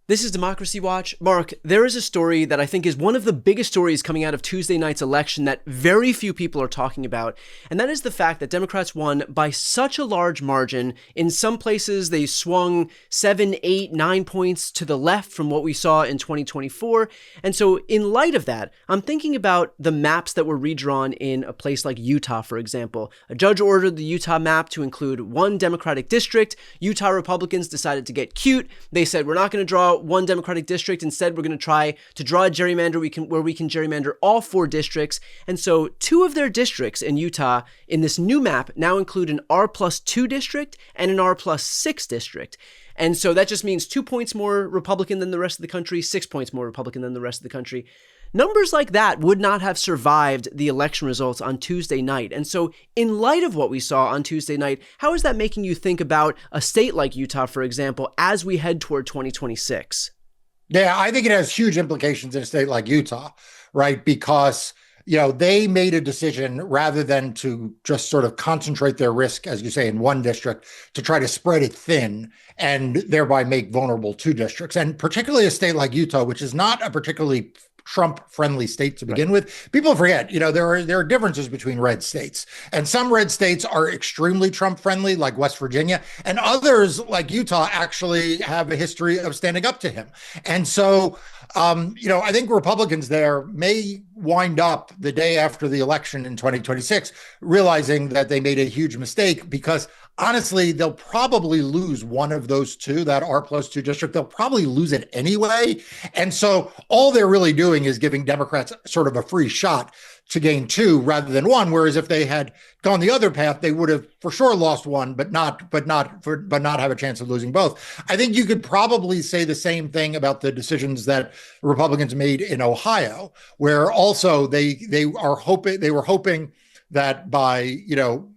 This is Democracy Watch. Mark, there is a story that I think is one of the biggest stories coming out of Tuesday night's election that very few people are talking about, and that is the fact that Democrats won by such a large margin. In some places, they swung 7, 8, 9 points to the left from what we saw in 2024. And so in light of that, I'm thinking about the maps that were redrawn in a place like Utah, for example. A judge ordered the Utah map to include one Democratic district. Utah Republicans decided to get cute. They said, we're not going to draw one Democratic district. Instead, we're going to try to draw a gerrymander where we can gerrymander all 4 districts. And so 2 of their districts in Utah in this new map now include an R+2 district and an R+6 district. And so that just means 2 points more Republican than the rest of the country, 6 points more Republican than the rest of the country. Numbers like that would not have survived the election results on Tuesday night. And so in light of what we saw on Tuesday night, how is that making you think about a state like Utah, for example, as we head toward 2026? Yeah, I think it has huge implications in a state like Utah, right? Because, they made a decision rather than to just sort of concentrate their risk, as you say, in one district, to try to spread it thin and thereby make vulnerable 2 districts. And particularly a state like Utah, which is not a particularly Trump-friendly state to begin with. People forget, there are differences between red states. And some red states are extremely Trump-friendly, like West Virginia, and others, like Utah, actually have a history of standing up to him. And so, I think Republicans there may wind up the day after the election in 2026 realizing that they made a huge mistake, because honestly, they'll probably lose one of those 2, that R+2 district. They'll probably lose it anyway. And so all they're really doing is giving Democrats sort of a free shot to gain 2 rather than 1. Whereas if they had gone the other path, they would have for sure lost 1, but not have a chance of losing both. I think you could probably say the same thing about the decisions that Republicans made in Ohio, where also they were hoping that by,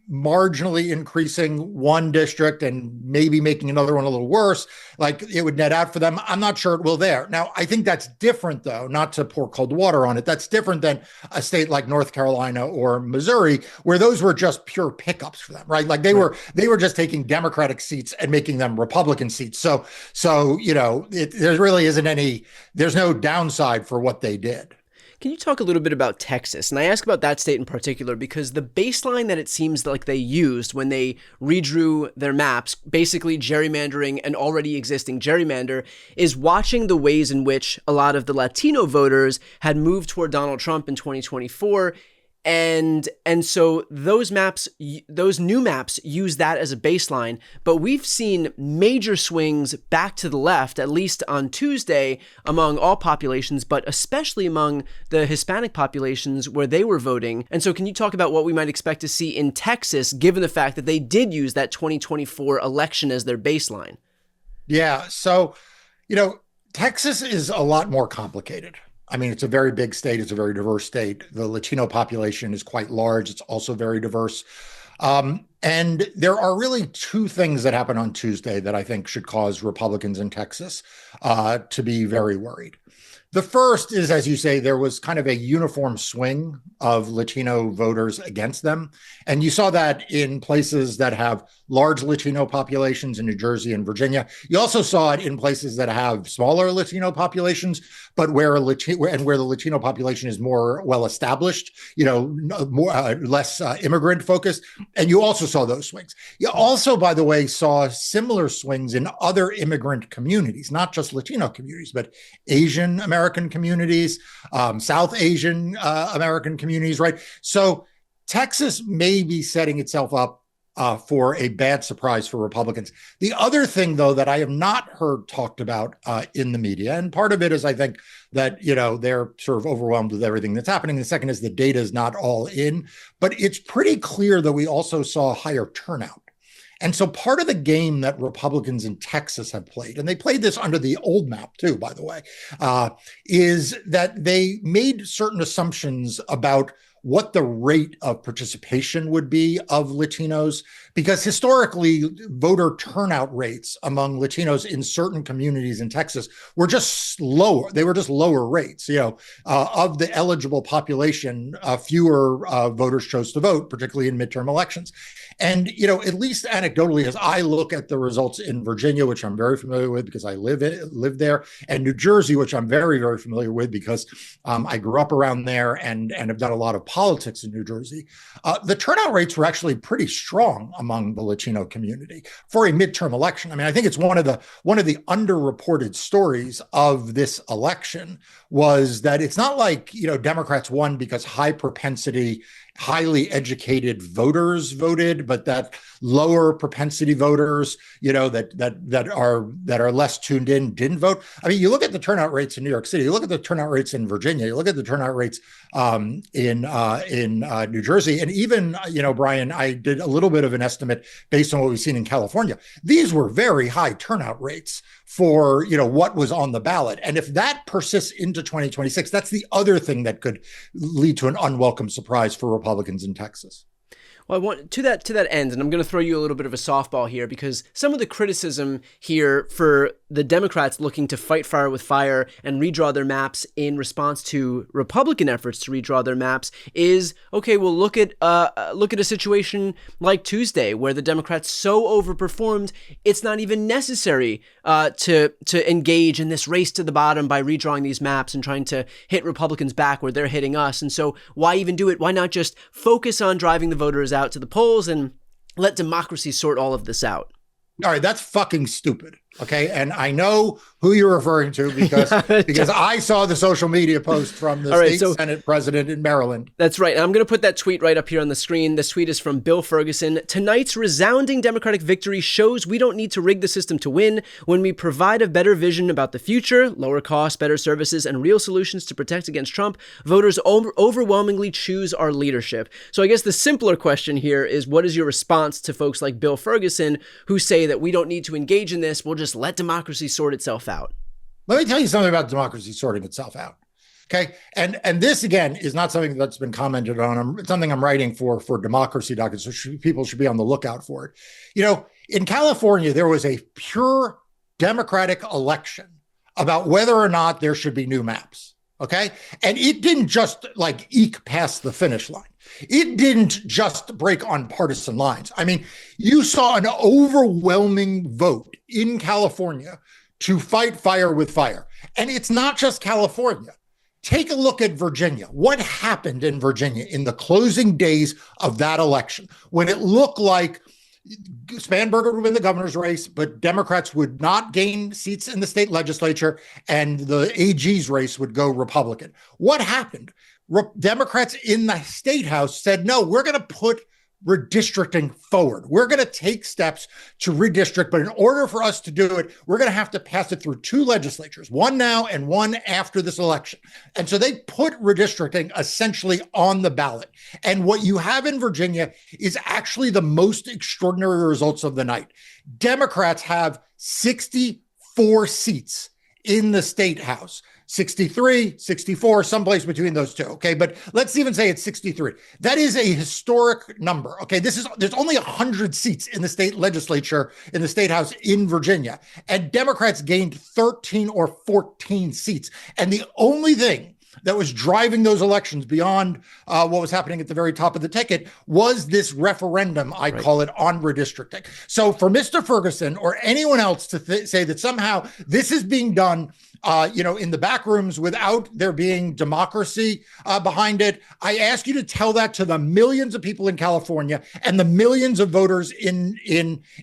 marginally increasing one district and maybe making another one a little worse, like it would net out for them. I'm not sure it will there. Now, I think that's different, though, not to pour cold water on it. That's different than a state like North Carolina or Missouri, where those were just pure pickups for them, right? Like they were just taking Democratic seats and making them Republican seats. So there really there's no downside for what they did. Can you talk a little bit about Texas? And I ask about that state in particular because the baseline that it seems like they used when they redrew their maps, basically gerrymandering an already existing gerrymander, is watching the ways in which a lot of the Latino voters had moved toward Donald Trump in 2024. And so those new maps use that as a baseline, but we've seen major swings back to the left, at least on Tuesday, among all populations, but especially among the Hispanic populations where they were voting. And so can you talk about what we might expect to see in Texas, given the fact that they did use that 2024 election as their baseline? Yeah. So, Texas is a lot more complicated. I mean, it's a very big state. It's a very diverse state. The Latino population is quite large. It's also very diverse. And there are really 2 things that happened on Tuesday that I think should cause Republicans in Texas to be very worried. The first is, as you say, there was kind of a uniform swing of Latino voters against them. And you saw that in places that have large Latino populations in New Jersey and Virginia. You also saw it in places that have smaller Latino populations, but where the Latino population is more well established, less immigrant focused. And you also saw those swings. You also, by the way, saw similar swings in other immigrant communities, not just Latino communities, but Asian American communities, South Asian American communities, right? So Texas may be setting itself up for a bad surprise for Republicans. The other thing, though, that I have not heard talked about in the media, and part of it is I think that, they're sort of overwhelmed with everything that's happening. The second is the data is not all in, but it's pretty clear that we also saw higher turnout. And so part of the game that Republicans in Texas have played, and they played this under the old map too, by the way, is that they made certain assumptions about what the rate of participation would be of Latinos, because historically voter turnout rates among Latinos in certain communities in Texas were just lower. They were just lower rates. Of the eligible population, fewer voters chose to vote, particularly in midterm elections. And, at least anecdotally, as I look at the results in Virginia, which I'm very familiar with because I live there, and New Jersey, which I'm very, very familiar with because I grew up around there and have done a lot of politics in New Jersey, the turnout rates were actually pretty strong among the Latino community for a midterm election. I mean, I think it's one of the underreported stories of this election was that it's not like, Democrats won because high propensity, highly educated voters voted, but that lower propensity voters, that are less tuned in didn't vote. I mean, you look at the turnout rates in New York City, you look at the turnout rates in Virginia, you look at the turnout rates in New Jersey, and even, Brian, I did a little bit of an estimate based on what we've seen in California. These were very high turnout rates for, what was on the ballot. And if that persists into 2026, that's the other thing that could lead to an unwelcome surprise for Republicans in Texas. Well, I want to that end, and I'm going to throw you a little bit of a softball here because some of the criticism here for the Democrats looking to fight fire with fire and redraw their maps in response to Republican efforts to redraw their maps is, okay, well, look at a situation like Tuesday where the Democrats so overperformed, it's not even necessary to engage in this race to the bottom by redrawing these maps and trying to hit Republicans back where they're hitting us. And so why even do it? Why not just focus on driving the voters out to the polls and let democracy sort all of this out? All right, that's fucking stupid. Okay. And I know who you're referring to because I saw the social media post from the Senate president in Maryland. That's right. And I'm going to put that tweet right up here on the screen. This tweet is from Bill Ferguson. Tonight's resounding Democratic victory shows we don't need to rig the system to win. When we provide a better vision about the future, lower costs, better services, and real solutions to protect against Trump, voters overwhelmingly choose our leadership. So I guess the simpler question here is, what is your response to folks like Bill Ferguson who say that we don't need to engage in this? We'll just let democracy sort itself out. Let me tell you something about democracy sorting itself out. Okay. And this, again, is not something that's been commented on. It's something I'm writing for Democracy Docket. So people should be on the lookout for it. In California, there was a pure Democratic election about whether or not there should be new maps. Okay. And it didn't just eke past the finish line. It didn't just break on partisan lines. I mean, you saw an overwhelming vote in California to fight fire with fire. And it's not just California. Take a look at Virginia. What happened in Virginia in the closing days of that election when it looked like Spanberger would win the governor's race, but Democrats would not gain seats in the state legislature and the AG's race would go Republican? What happened? Democrats in the state house said, no, we're going to put redistricting forward. We're going to take steps to redistrict, but in order for us to do it, we're going to have to pass it through two legislatures, one now and one after this election. And so they put redistricting essentially on the ballot. And what you have in Virginia is actually the most extraordinary results of the night. Democrats have 64 seats in the state house. 63, 64, someplace between those two. Okay. But let's even say it's 63. That is a historic number. Okay. There's only 100 seats in the state legislature, in the state house in Virginia, and Democrats gained 13 or 14 seats. And the only thing that was driving those elections beyond what was happening at the very top of the ticket was this referendum, I call it, on redistricting. So for Mr. Ferguson or anyone else to say that somehow this is being done in the back rooms without there being democracy behind it, I ask you to tell that to the millions of people in California and the millions of voters in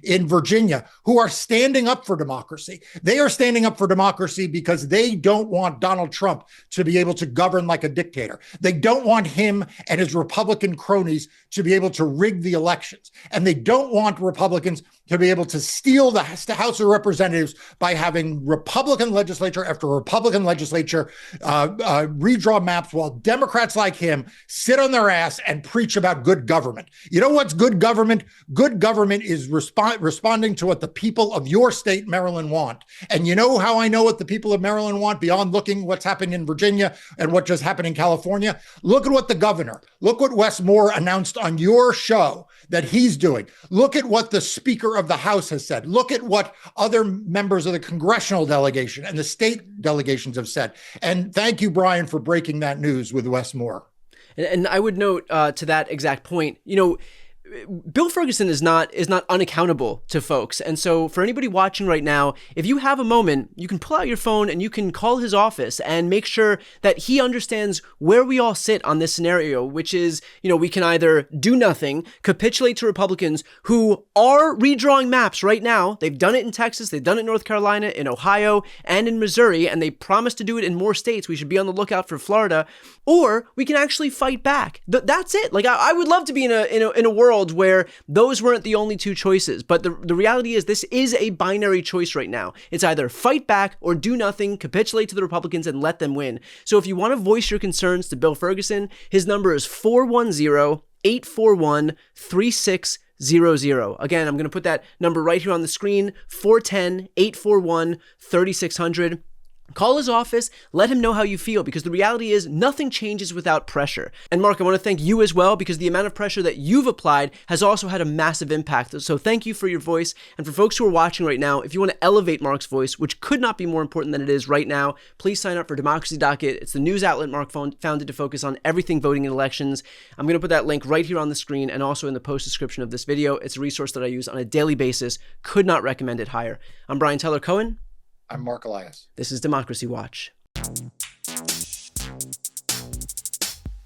Virginia who are standing up for democracy. They are standing up for democracy because they don't want Donald Trump to be able to govern like a dictator. They don't want him and his Republican cronies to be able to rig the elections. And they don't want Republicans to be able to steal the House of Representatives by having Republican legislature after Republican legislature redraw maps while Democrats like him sit on their ass and preach about good government. You know what's good government? Good government is responding to what the people of your state, Maryland, want. And you know how I know what the people of Maryland want beyond looking what's happening in Virginia and what just happened in California? Look at what the governor, look what Wes Moore announced on your show that he's doing. Look at what the Speaker of the House has said. Look at what other members of the congressional delegation and the state delegations have said. And thank you, Brian, for breaking that news with Wes Moore. And I would note to that exact point, Bill Ferguson is not unaccountable to folks. And so for anybody watching right now, if you have a moment, you can pull out your phone and you can call his office and make sure that he understands where we all sit on this scenario, which is, we can either do nothing, capitulate to Republicans who are redrawing maps right now. They've done it in Texas, they've done it in North Carolina, in Ohio, and in Missouri, and they promised to do it in more states. We should be on the lookout for Florida, or we can actually fight back. That's it. Like, I would love to be in a world where those weren't the only two choices. But the reality is this is a binary choice right now. It's either fight back or do nothing, capitulate to the Republicans and let them win. So if you want to voice your concerns to Bill Ferguson, his number is 410-841-3600. Again, I'm going to put that number right here on the screen, 410-841-3600. Call his office, let him know how you feel, because the reality is nothing changes without pressure. And Mark, I want to thank you as well, because the amount of pressure that you've applied has also had a massive impact. So thank you for your voice. And for folks who are watching right now, if you want to elevate Mark's voice, which could not be more important than it is right now, please sign up for Democracy Docket. It's the news outlet Mark founded to focus on everything voting in elections. I'm going to put that link right here on the screen and also in the post description of this video. It's a resource that I use on a daily basis. Could not recommend it higher. I'm Brian Tyler Cohen. I'm Mark Elias. This is Democracy Watch.